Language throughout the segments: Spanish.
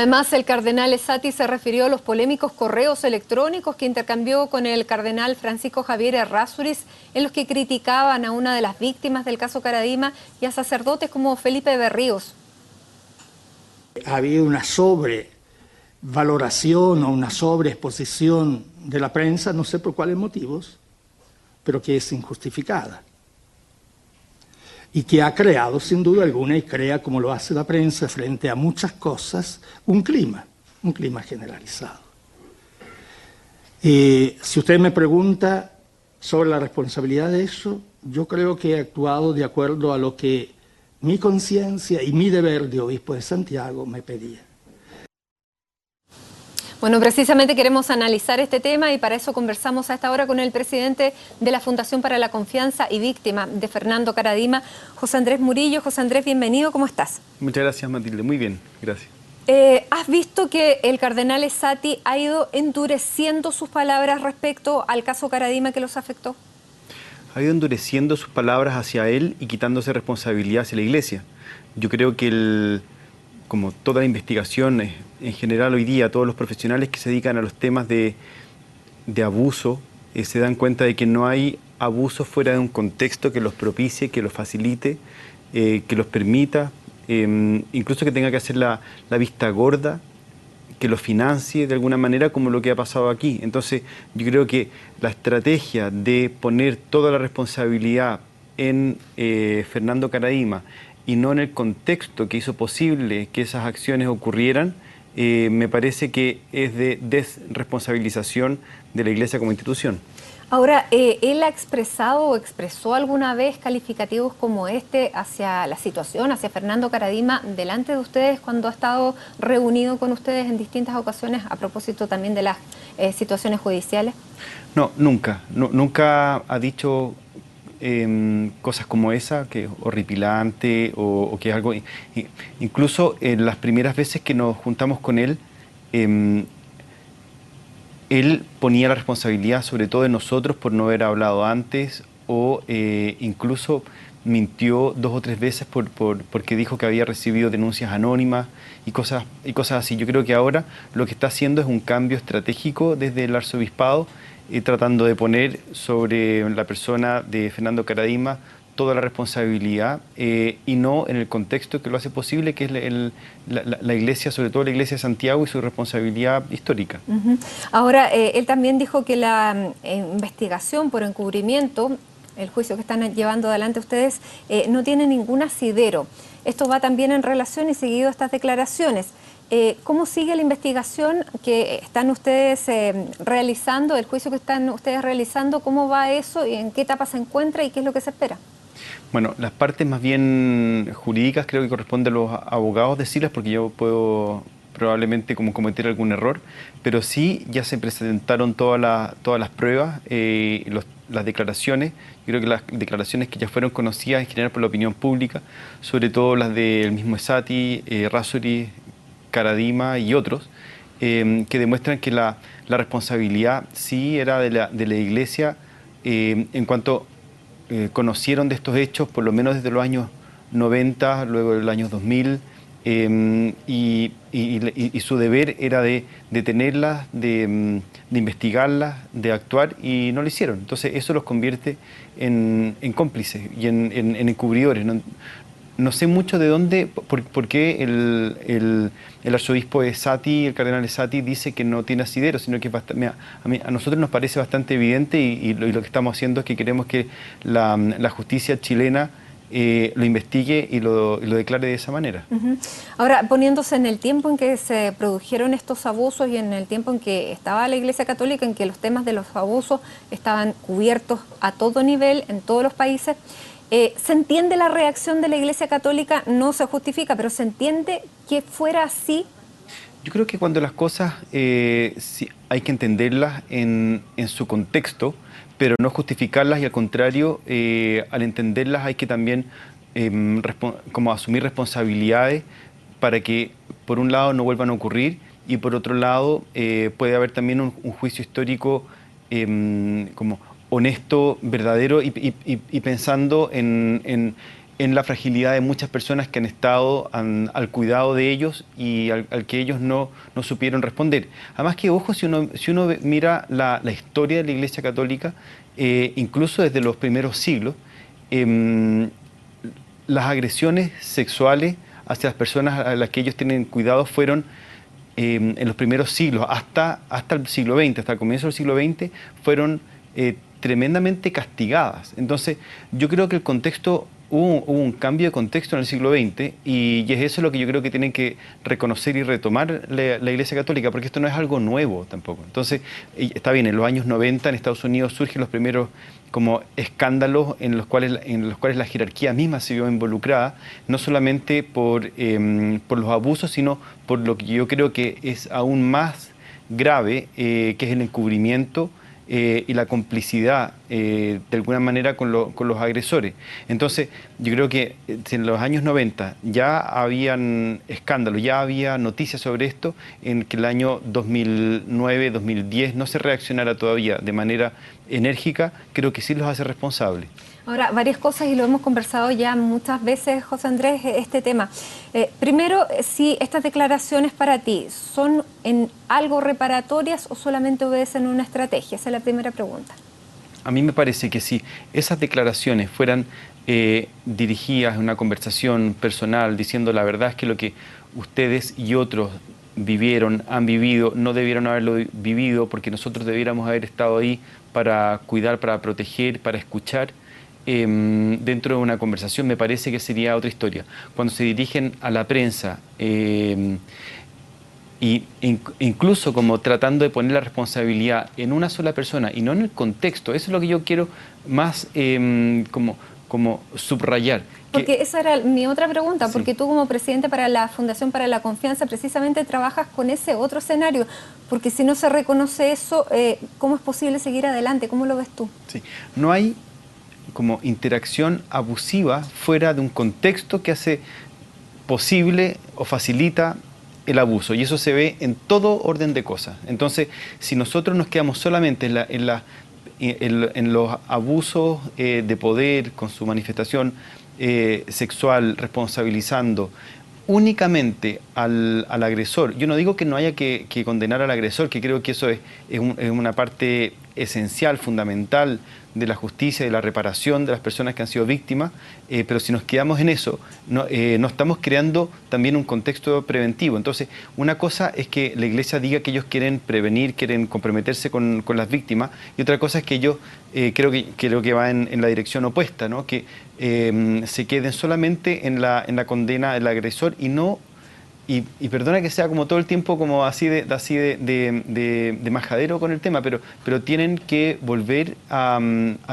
Además, el cardenal Esati se refirió a los polémicos correos electrónicos que intercambió con el cardenal Francisco Javier Errázuriz, en los que criticaban a una de las víctimas del caso Caradima y a sacerdotes como Felipe Berríos. Ha habido una sobrevaloración o una sobreexposición de la prensa, no sé por cuáles motivos, pero que es injustificada. Y que ha creado, sin duda alguna, y crea, como lo hace la prensa, frente a muchas cosas, un clima generalizado. Si usted me pregunta sobre la responsabilidad de eso, yo creo que he actuado de acuerdo a lo que mi conciencia y mi deber de obispo de Santiago me pedía. Bueno, precisamente queremos analizar este tema y para eso conversamos a esta hora con el presidente de la Fundación para la Confianza y víctima de Fernando Caradima, José Andrés Murillo. José Andrés, bienvenido, ¿cómo estás? Muchas gracias, Matilde. Muy bien, gracias. ¿Has visto que el cardenal Esati ha ido endureciendo sus palabras respecto al caso Caradima que los afectó? Ha ido endureciendo sus palabras hacia él y quitándose responsabilidad hacia la Iglesia. Yo creo que como toda la investigación en general hoy día, todos los profesionales que se dedican a los temas de abuso se dan cuenta de que no hay abuso fuera de un contexto que los propicie, que los facilite, que los permita, incluso que tenga que hacer la vista gorda, que los financie de alguna manera, como lo que ha pasado aquí. Entonces yo creo que la estrategia de poner toda la responsabilidad en Fernando Caradima y no en el contexto que hizo posible que esas acciones ocurrieran, me parece que es de desresponsabilización de la Iglesia como institución. Ahora, ¿él ha expresado o expresó alguna vez calificativos como este hacia la situación, hacia Fernando Caradima, delante de ustedes cuando ha estado reunido con ustedes en distintas ocasiones a propósito también de las situaciones judiciales? No, nunca. Nunca ha dicho cosas como esa, que es horripilante o que es algo... Incluso en las primeras veces que nos juntamos con él, él ponía la responsabilidad sobre todo de nosotros por no haber hablado antes o incluso mintió 2 o 3 veces porque dijo que había recibido denuncias anónimas y cosas así. Yo creo que ahora lo que está haciendo es un cambio estratégico desde el arzobispado, tratando de poner sobre la persona de Fernando Caradima toda la responsabilidad y no en el contexto que lo hace posible, que es la Iglesia, sobre todo la Iglesia de Santiago y su responsabilidad histórica. Ahora, él también dijo que la investigación por encubrimiento, el juicio que están llevando adelante ustedes, no tiene ningún asidero. Esto va también en relación y seguido a estas declaraciones. ¿Cómo sigue la investigación que están ustedes realizando, el juicio que están ustedes realizando? ¿Cómo va eso y en qué etapa se encuentra y qué es lo que se espera? Bueno, las partes más bien jurídicas creo que corresponde a los abogados decirlas, porque yo puedo probablemente como cometer algún error, pero sí ya se presentaron todas las pruebas, las declaraciones. Yo creo que las declaraciones que ya fueron conocidas en general por la opinión pública, sobre todo las del mismo Esati, Errázuriz, Caradima y otros, que demuestran que la responsabilidad sí era de la Iglesia en cuanto conocieron de estos hechos, por lo menos desde los años 90, luego de los años 2000, y su deber era de detenerlas, de investigarlas, de actuar, y no lo hicieron. Entonces eso los convierte en cómplices y en encubridores. No sé mucho de dónde, por qué el arzobispo Esati, el cardenal Esati, dice que no tiene asidero, sino que es bastante, a nosotros nos parece bastante evidente y lo que estamos haciendo es que queremos que la justicia chilena lo investigue y lo declare de esa manera. Ahora, poniéndose en el tiempo en que se produjeron estos abusos y en el tiempo en que estaba la Iglesia Católica, en que los temas de los abusos estaban cubiertos a todo nivel, en todos los países, se entiende la reacción de la Iglesia Católica, no se justifica, pero se entiende que fuera así. Yo creo que cuando las cosas sí, hay que entenderlas en su contexto, pero no justificarlas, y al contrario, al entenderlas hay que también como asumir responsabilidades para que por un lado no vuelvan a ocurrir y por otro lado puede haber también un juicio histórico como honesto, verdadero y pensando en en la fragilidad de muchas personas que han estado al cuidado de ellos y al que ellos no supieron responder. Además que, ojo, si uno mira la historia de la Iglesia Católica, incluso desde los primeros siglos, las agresiones sexuales hacia las personas a las que ellos tienen cuidado fueron, en los primeros siglos, hasta el siglo XX, hasta el comienzo del siglo XX, fueron tremendamente castigadas. Entonces, yo creo que el contexto, hubo un cambio de contexto en el siglo XX y es eso lo que yo creo que tienen que reconocer y retomar la Iglesia Católica, porque esto no es algo nuevo tampoco. Entonces, está bien, en los años 90 en Estados Unidos surgen los primeros como escándalos en los cuales la jerarquía misma se vio involucrada, no solamente por los abusos, sino por lo que yo creo que es aún más grave, que es el encubrimiento y la complicidad de alguna manera con los agresores. Entonces, yo creo que en los años 90 ya habían escándalos, ya había noticias sobre esto, en que el año 2009, 2010 no se reaccionara todavía de manera enérgica, creo que sí los hace responsables. Ahora, varias cosas y lo hemos conversado ya muchas veces, José Andrés, este tema. Primero, si estas declaraciones para ti son en algo reparatorias o solamente obedecen una estrategia. Esa es la primera pregunta. A mí me parece que si esas declaraciones fueran dirigidas en una conversación personal, diciendo la verdad es que lo que ustedes y otros vivieron, han vivido, no debieron haberlo vivido porque nosotros debiéramos haber estado ahí para cuidar, para proteger, para escuchar, dentro de una conversación, me parece que sería otra historia. Cuando se dirigen a la prensa, incluso como tratando de poner la responsabilidad en una sola persona y no en el contexto, eso es lo que yo quiero más como subrayar. Porque esa era mi otra pregunta, porque tú como presidente para la Fundación para la Confianza precisamente trabajas con ese otro escenario, porque si no se reconoce eso, ¿cómo es posible seguir adelante? ¿Cómo lo ves tú? Sí, no hay como interacción abusiva fuera de un contexto que hace posible o facilita el abuso, y eso se ve en todo orden de cosas. Entonces, si nosotros nos quedamos solamente en los abusos de poder con su manifestación sexual, responsabilizando únicamente al agresor, yo no digo que no haya que condenar al agresor, que creo que eso es una parte esencial, fundamental de la justicia y de la reparación de las personas que han sido víctimas, pero si nos quedamos en eso, no estamos creando también un contexto preventivo. Entonces, una cosa es que la Iglesia diga que ellos quieren prevenir, quieren comprometerse con las víctimas, y otra cosa es que ellos, creo que va en la dirección opuesta, ¿no? Que se queden solamente en la condena del agresor y no... Y perdona que sea como todo el tiempo como así de majadero con el tema, pero tienen que volver a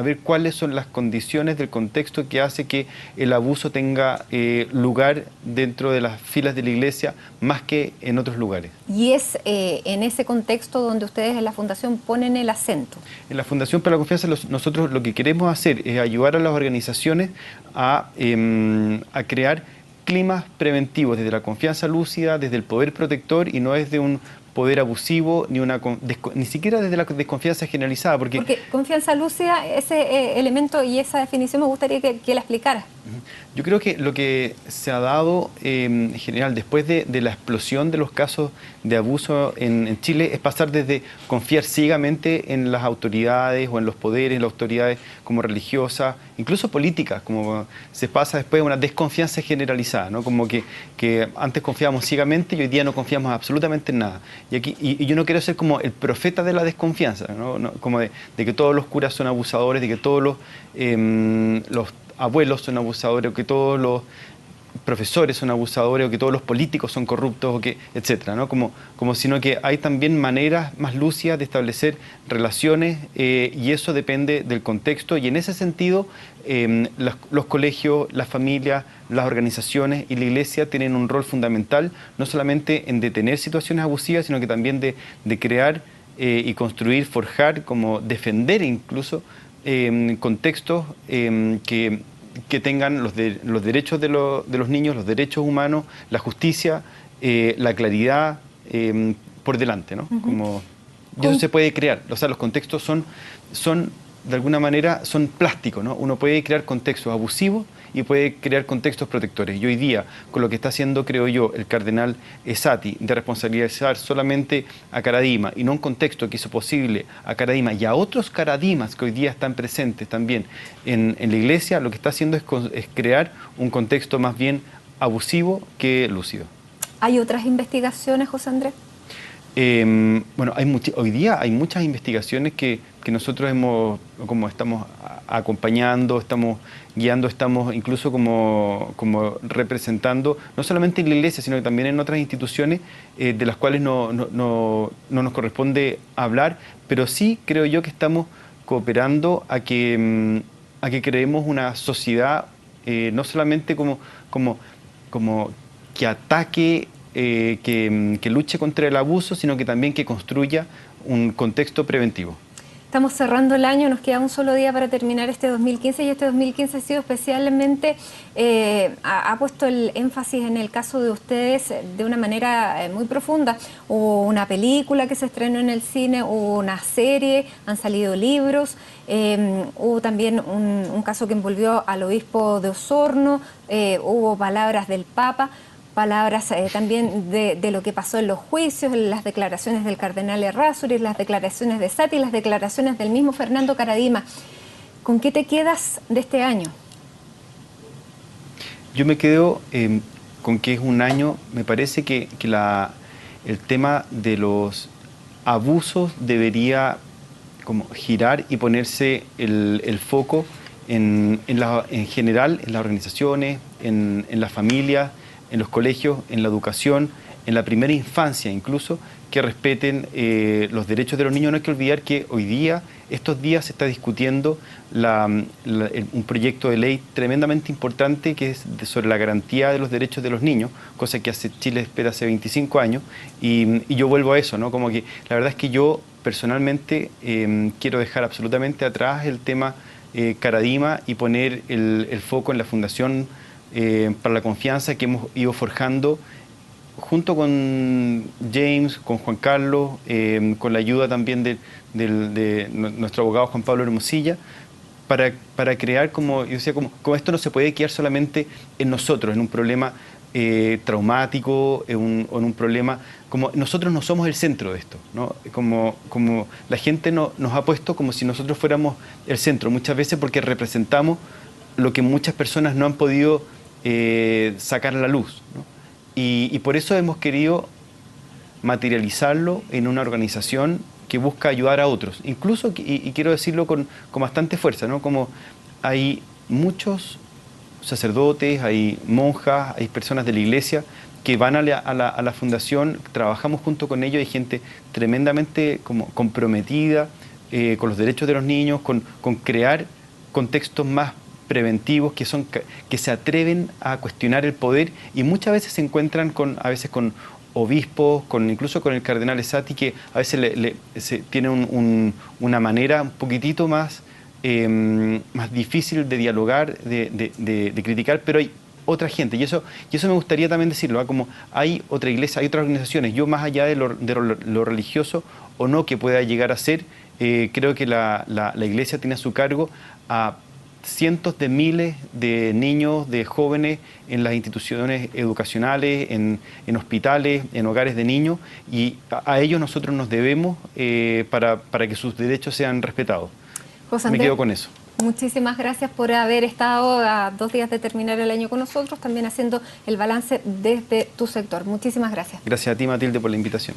ver cuáles son las condiciones del contexto que hace que el abuso tenga lugar dentro de las filas de la Iglesia más que en otros lugares. Y es en ese contexto donde ustedes en la Fundación ponen el acento. En la Fundación para la Confianza nosotros lo que queremos hacer es ayudar a las organizaciones a crear climas preventivos desde la confianza lúcida, desde el poder protector y no desde un poder abusivo, ni siquiera desde la desconfianza generalizada. Porque confianza lúcida, ese elemento y esa definición me gustaría que la explicara. Yo creo que lo que se ha dado en general después de la explosión de los casos de abuso en Chile es pasar desde confiar ciegamente en las autoridades o en los poderes, en las autoridades como religiosas, incluso políticas, como se pasa después a una desconfianza generalizada, ¿no? Como que antes confiábamos ciegamente y hoy día no confiamos absolutamente en nada. Y yo no quiero ser como el profeta de la desconfianza, ¿no? Como de que todos los curas son abusadores, de que todos los abuelos son abusadores, o que todos los profesores son abusadores, o que todos los políticos son corruptos, o que, etcétera, ¿no? Como sino que hay también maneras más lúcidas de establecer relaciones, y eso depende del contexto, y en ese sentido los colegios, las familias, las organizaciones y la Iglesia tienen un rol fundamental, no solamente en detener situaciones abusivas, sino que también de crear y construir, forjar, como defender incluso contextos que tengan los derechos de los niños, los derechos humanos, la justicia, la claridad por delante, ¿no? Como, y eso se puede crear, o sea, los contextos son de alguna manera son plásticos, ¿no? Uno puede crear contextos abusivos y puede crear contextos protectores. Y hoy día, con lo que está haciendo, creo yo, el cardenal Esati, de responsabilizar solamente a Caradima y no un contexto que hizo posible a Caradima y a otros Caradimas que hoy día están presentes también en la iglesia, lo que está haciendo es crear un contexto más bien abusivo que lúcido. ¿Hay otras investigaciones, José Andrés? Bueno, hoy día hay muchas investigaciones que nosotros estamos acompañando, estamos guiando, estamos incluso como representando, no solamente en la iglesia, sino que también en otras instituciones de las cuales no nos corresponde hablar, pero sí creo yo que estamos cooperando a que creemos una sociedad no solamente como que ataque, que luche contra el abuso, sino que también que construya un contexto preventivo. Estamos cerrando el año, nos queda un solo día para terminar este 2015 y este 2015 ha sido especialmente, ha puesto el énfasis en el caso de ustedes de una manera muy profunda. Hubo una película que se estrenó en el cine, hubo una serie, han salido libros, hubo también un caso que envolvió al obispo de Osorno, hubo palabras del Papa. Palabras también de lo que pasó en los juicios, las declaraciones del cardenal Errázuriz, las declaraciones de Esati, las declaraciones del mismo Fernando Caradima. ¿Con qué te quedas de este año? Yo me quedo con que es un año, me parece que el tema de los abusos debería como girar y ponerse el foco en general, en las organizaciones, en las familias, en los colegios, en la educación, en la primera infancia incluso, que respeten los derechos de los niños. No hay que olvidar que hoy día, estos días, se está discutiendo un proyecto de ley tremendamente importante que es sobre la garantía de los derechos de los niños, cosa que Chile espera hace 25 años, y yo vuelvo a eso, ¿no? Como que la verdad es que yo personalmente quiero dejar absolutamente atrás el tema Caradima y poner el foco en la Fundación para la Confianza que hemos ido forjando junto con James, con Juan Carlos, con la ayuda también de nuestro abogado Juan Pablo Hermosilla, para crear, como yo decía, como esto no se puede quedar solamente en nosotros, en un problema traumático, en un problema, como nosotros no somos el centro de esto, ¿no? Como la gente nos ha puesto como si nosotros fuéramos el centro, muchas veces porque representamos lo que muchas personas no han podido sacar a la luz, ¿no? Y por eso hemos querido materializarlo en una organización que busca ayudar a otros. Incluso, y quiero decirlo con bastante fuerza, ¿no? Como hay muchos sacerdotes, hay monjas, hay personas de la iglesia que van a la fundación, trabajamos junto con ellos, hay gente tremendamente como comprometida con los derechos de los niños, con crear contextos más preventivos que se atreven a cuestionar el poder y muchas veces se encuentran a veces con obispos, incluso con el cardenal Esati, que a veces tiene una manera un poquitito más difícil de dialogar, de criticar, pero hay otra gente, y eso me gustaría también decirlo, ¿eh? Como hay otra iglesia, hay otras organizaciones, yo más allá de lo religioso o no que pueda llegar a ser, creo que la iglesia tiene a su cargo a cientos de miles de niños, de jóvenes en las instituciones educacionales, en hospitales, en hogares de niños, y a ellos nosotros nos debemos para que sus derechos sean respetados. José Andrés, me quedo con eso. Muchísimas gracias por haber estado a 2 días de terminar el año con nosotros, también haciendo el balance desde tu sector. Muchísimas gracias. Gracias a ti, Matilde, por la invitación.